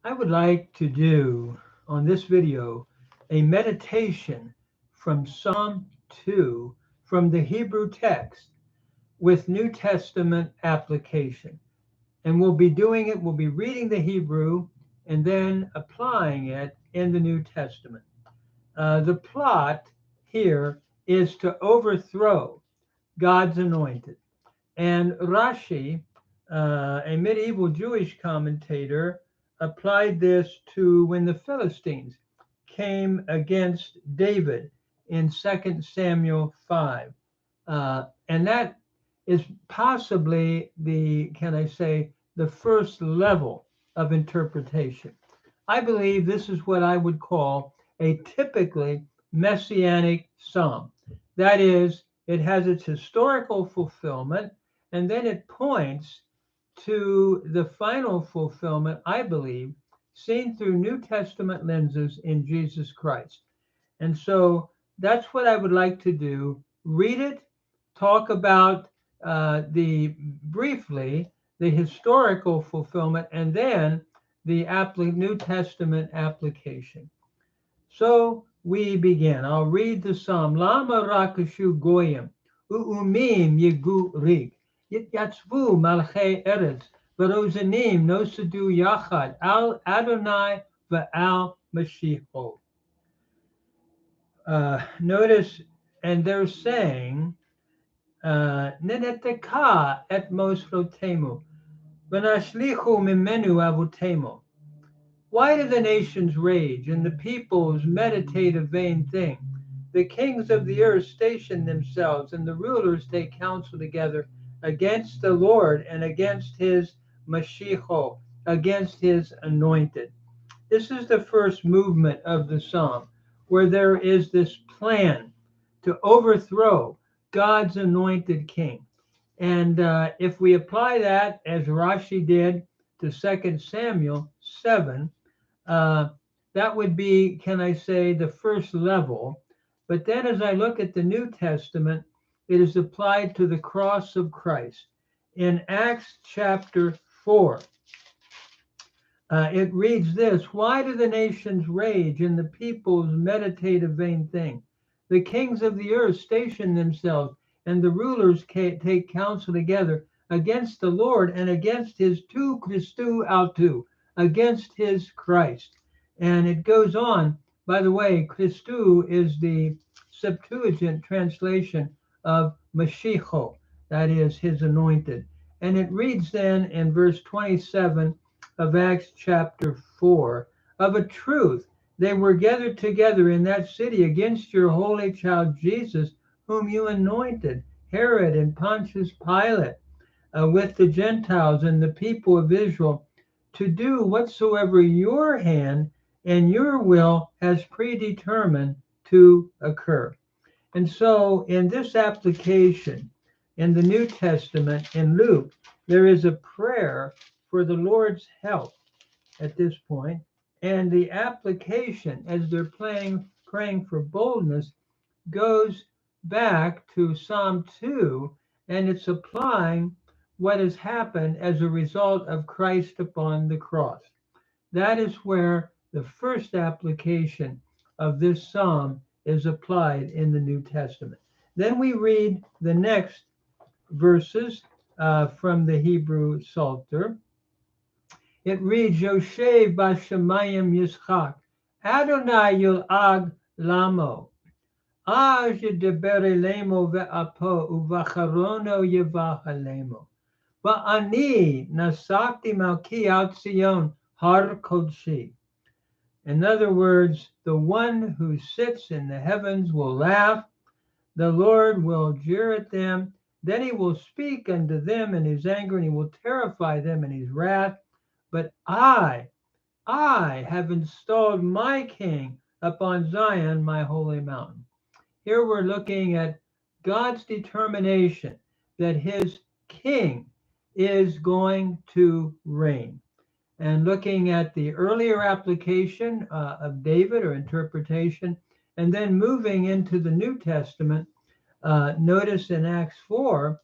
I would like to do on this video a meditation from Psalm 2 from the Hebrew text with New Testament application. And we'll be doing it, we'll be reading the Hebrew and then applying it in the New Testament. The plot here is to overthrow God's anointed. And Rashi, a medieval Jewish commentator, applied this to when the Philistines came against David in 2 Samuel 5. And that is possibly the first level of interpretation. I believe this is what I would call a typically messianic psalm. That is, it has its historical fulfillment, and then it points to the final fulfillment, I believe, seen through New Testament lenses in Jesus Christ. And so that's what I would like to do. Read it, talk about briefly the historical fulfillment, and then the New Testament application. So we begin. I'll read the psalm. Lama rakashu goyim, u'umim yigu rig, yatzvu malchei eretz, v'rozanim nosadu yachad, al Adonai v'al Mashiach. Notice, and they're saying, Neneteka et mosrotemu, v'nashlichu mimenu avutemu. Why do the nations rage and the peoples meditate a vain thing? The kings of the earth station themselves, and the rulers take counsel together against the Lord and against his Mashiach, against his anointed. This is the first movement of the psalm, where there is this plan to overthrow God's anointed king. And if we apply that, as Rashi did, to 2 Samuel 7, that would be, the first level. But then as I look at the New Testament, it is applied to the cross of Christ. In Acts chapter 4, it reads this: Why do the nations rage and the peoples meditate a vain thing? The kings of the earth station themselves, and the rulers take counsel together against the Lord and against his tu Christou autou, against his Christ. And it goes on. By the way, Christou is the Septuagint translation of Mashiach, that is his anointed. And it reads then in verse 27 of Acts chapter 4, of a truth, they were gathered together in that city against your holy child Jesus, whom you anointed, Herod and Pontius Pilate, with the Gentiles and the people of Israel, to do whatsoever your hand and your will has predetermined to occur. And so in this application in the New Testament, in Luke, there is a prayer for the Lord's help at this point, and the application as they're praying for boldness goes back to Psalm 2, and it's applying what has happened as a result of Christ upon the cross. That is where the first application of this psalm is applied in the New Testament. Then we read the next verses from the Hebrew Psalter. It reads, Yoshev Bashamayim Yitzchak, Adonai Yul'ag Lamo, Aj Yedeber Elemo Ve'apo, Uvacharono Yevahalemo. Va'ani Nasakti Malki Al Tzion Har Kodshi. In other words, the one who sits in the heavens will laugh, the Lord will jeer at them, then he will speak unto them in his anger, and he will terrify them in his wrath. But I have installed my king upon Zion, my holy mountain. Here we're looking at God's determination that his king is going to reign. And looking at the earlier application of David or interpretation, and then moving into the New Testament, notice in Acts 4,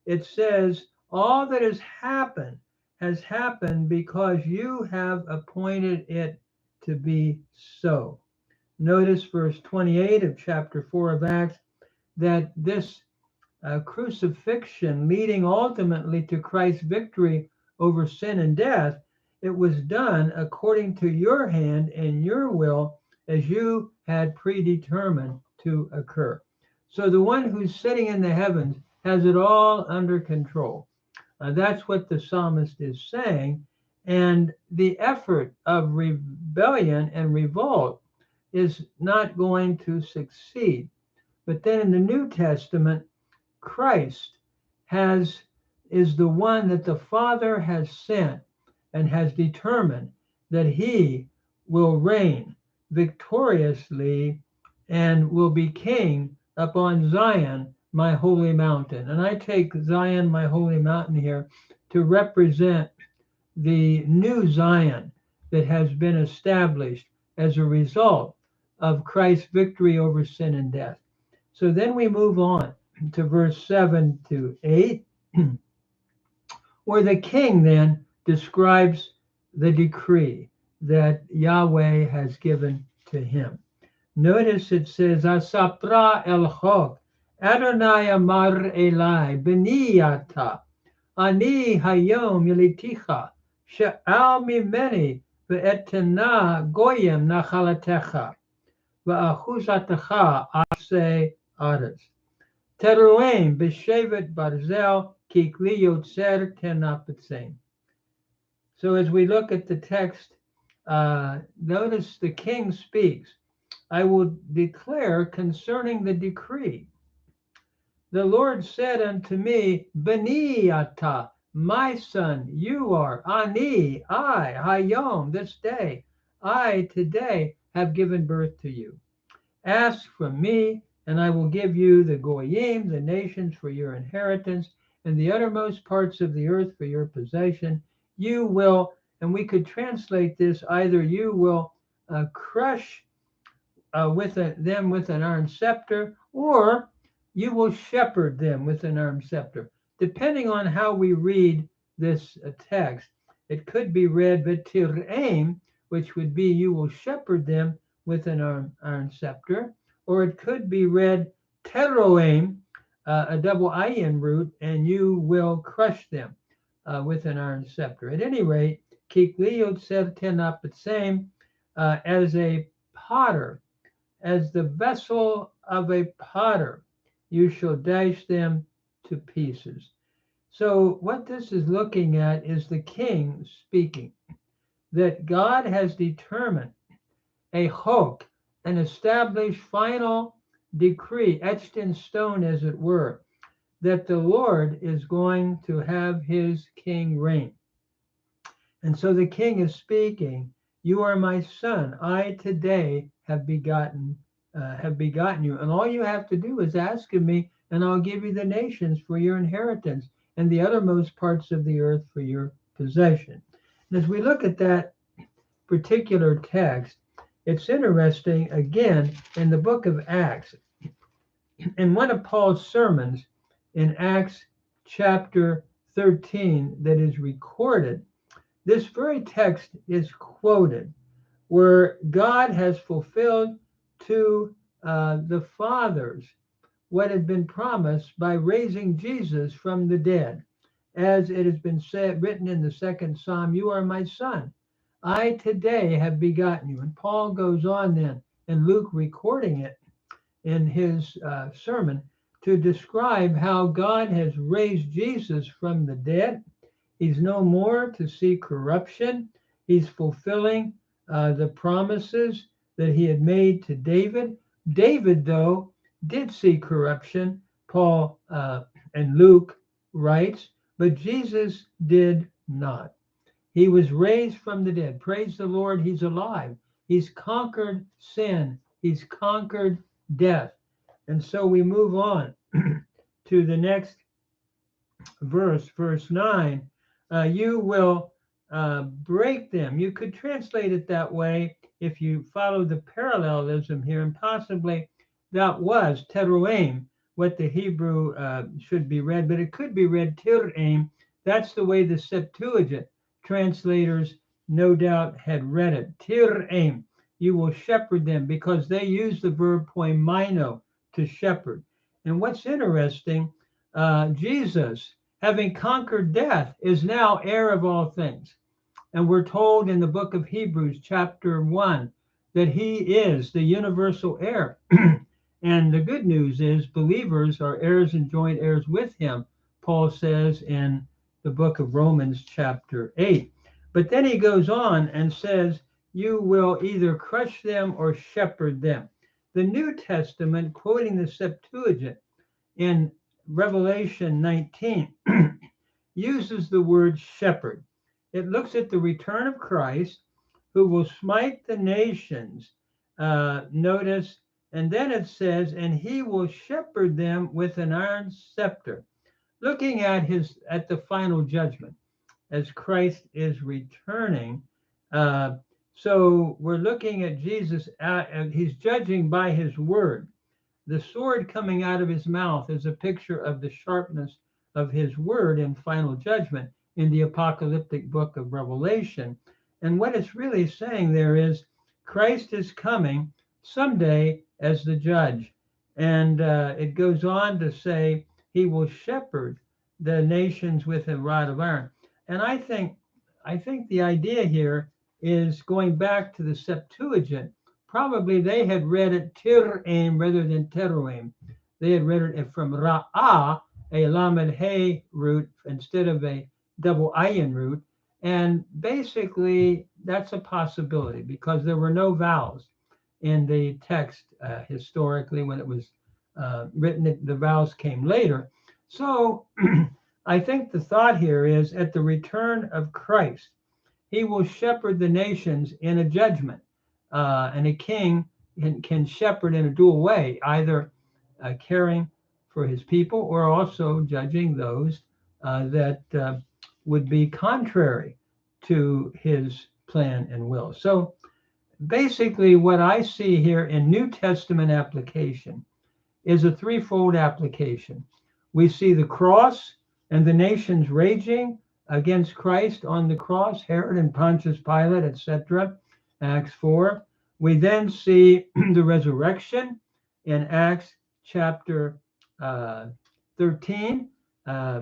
it says, all that has happened has happened because you have appointed it to be so. Notice verse 28 of chapter 4 of Acts, that this crucifixion, leading ultimately to Christ's victory over sin and death, it was done according to your hand and your will, as you had predetermined to occur. So the one who's sitting in the heavens has it all under control. That's what the psalmist is saying. And the effort of rebellion and revolt is not going to succeed. But then in the New Testament, Christ is the one that the Father has sent and has determined that he will reign victoriously and will be king upon Zion, my holy mountain. And I take Zion, my holy mountain, here to represent the new Zion that has been established as a result of Christ's victory over sin and death. So then we move on to verse 7 to 8, where the king then describes the decree that Yahweh has given to him. Notice it says, Asapra el Chok, Adonai Amar Elai, Beniyata, Ani Hayom Yeliticha, She'al Mimeni, Ve'etena Goyim Nachalatecha, Ve'achuzatecha Ase Adas. Teruim b'shevet barzel kikli yotzer tenapetzim. So as we look at the text, notice the king speaks. I will declare concerning the decree. The Lord said unto me, Beni ata, my son, you are, Ani, I, Hayom, this day, I today have given birth to you. Ask from me, and I will give you the Goyim, the nations, for your inheritance, and the uttermost parts of the earth for your possession. You will, and we could translate this either you will crush them with an iron scepter, or you will shepherd them with an iron scepter. Depending on how we read this text, it could be read V'tir'aim, which would be you will shepherd them with an iron scepter, or it could be read teroim, a double ayin root, and you will crush them with an iron scepter. At any rate, kikliot sertenapatsem, as a potter, as the vessel of a potter, you shall dash them to pieces. So what this is looking at is the king speaking, that God has determined a chok, an established final decree, etched in stone as it were, that the Lord is going to have his king reign. And so the king is speaking, you are my son, I today have begotten you, and all you have to do is ask of me, and I'll give you the nations for your inheritance and the uttermost parts of the earth for your possession. And as we look at that particular text, it's interesting, again, in the book of Acts, in one of Paul's sermons in Acts chapter 13 that is recorded, this very text is quoted, where God has fulfilled to the fathers what had been promised by raising Jesus from the dead. As it has been said, written in the second Psalm, you are my son, I today have begotten you. And Paul goes on then, and Luke recording it in his sermon, to describe how God has raised Jesus from the dead. He's no more to see corruption. He's fulfilling the promises that he had made to David. David, though, did see corruption, Paul and Luke writes, but Jesus did not. He was raised from the dead. Praise the Lord, he's alive. He's conquered sin. He's conquered death. And so we move on to the next verse, verse 9. You will break them. You could translate it that way if you follow the parallelism here, and possibly that was teruim, what the Hebrew should be read, but it could be read tir'aim. That's the way the Septuagint translators no doubt had read it. Tir'em, you will shepherd them, because they use the verb poimaino, to shepherd. And what's interesting, Jesus, having conquered death, is now heir of all things. And we're told in the book of Hebrews, chapter 1, that he is the universal heir. And the good news is believers are heirs and joint heirs with him, Paul says in the book of Romans, chapter 8. But then he goes on and says, you will either crush them or shepherd them. The New Testament, quoting the Septuagint in Revelation 19, uses the word shepherd. It looks at the return of Christ, who will smite the nations. Notice, and then it says, and he will shepherd them with an iron scepter, looking at the final judgment as Christ is returning. So we're looking at Jesus, he's judging by his word. The sword coming out of his mouth is a picture of the sharpness of his word in final judgment in the apocalyptic book of Revelation. And what it's really saying there is Christ is coming someday as the judge. And it goes on to say he will shepherd the nations with a rod of iron. And I think the idea here is going back to the Septuagint. Probably they had read it tir'em rather than teroim. They had read it from ra'ah, a lamed hey root, instead of a double ayin root. And basically, that's a possibility because there were no vowels in the text historically when it was written. The vowels came later. So I think the thought here is at the return of Christ, he will shepherd the nations in a judgment. And a king can shepherd in a dual way, either caring for his people or also judging those that would be contrary to his plan and will. So basically, what I see here in New Testament application is a threefold application. We see the cross and the nations raging against Christ on the cross, Herod and Pontius Pilate, etc., Acts 4. We then see the resurrection in Acts chapter 13.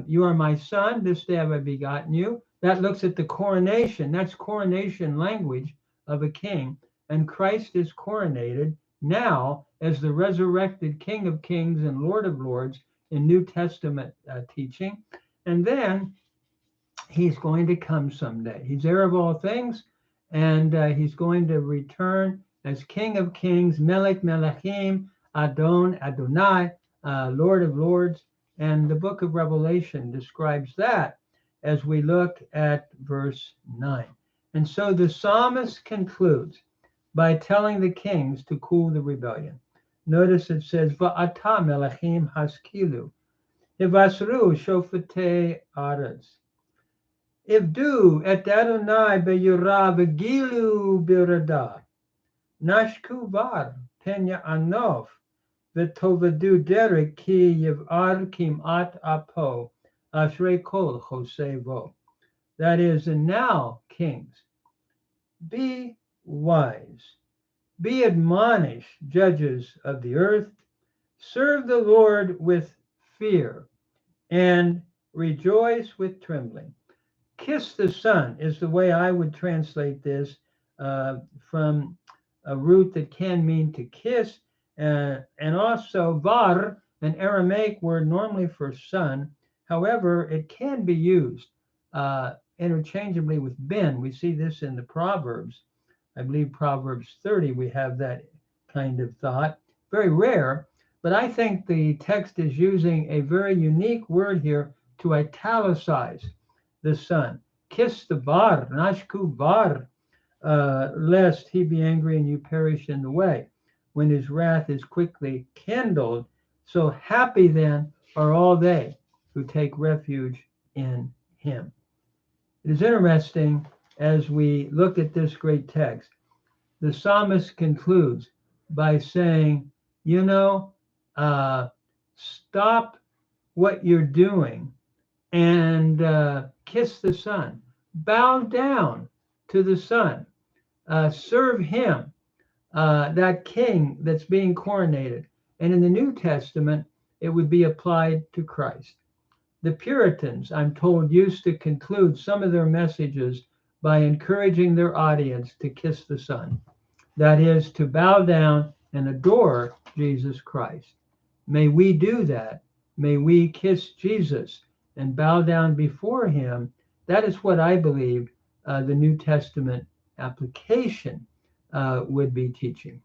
You are my son, this day have I begotten you. That looks at the coronation. That's coronation language of a king. And Christ is coronated now as the resurrected King of Kings and Lord of Lords in New Testament teaching. And then he's going to come someday. He's heir of all things, and he's going to return as King of Kings, Melech Melechim, Adon Adonai, Lord of Lords. And the book of Revelation describes that as we look at verse 9. And so the psalmist concludes by telling the kings to cool the rebellion. Notice it says, Va'ata melechim haskilu, hivasru shofetei aretz. Ivdu et Adonai beyura v'gilu birada. Nashku var penya anof v'tovadu derek ki yiv'ar kim'at apo ashrei kol chosevo. That is, and now, kings, be wise, be admonished, judges of the earth, serve the Lord with fear, and rejoice with trembling. Kiss the Son is the way I would translate this from a root that can mean to kiss, and also var, an Aramaic word normally for son. However, it can be used interchangeably with ben. We see this in the Proverbs. I believe Proverbs 30, we have that kind of thought. Very rare, but I think the text is using a very unique word here to italicize the Son. Kiss the var, nashku var, lest he be angry and you perish in the way, when his wrath is quickly kindled. So happy then are all they who take refuge in him. It is interesting as we look at this great text. The psalmist concludes by saying, stop what you're doing and kiss the Son. bow down to the Son, serve him, that king that's being coronated. And in the New Testament, it would be applied to Christ. The Puritans, I'm told, used to conclude some of their messages by encouraging their audience to kiss the Son. That is, to bow down and adore Jesus Christ. May we do that. May we kiss Jesus and bow down before him. That is what I believe the New Testament application would be teaching.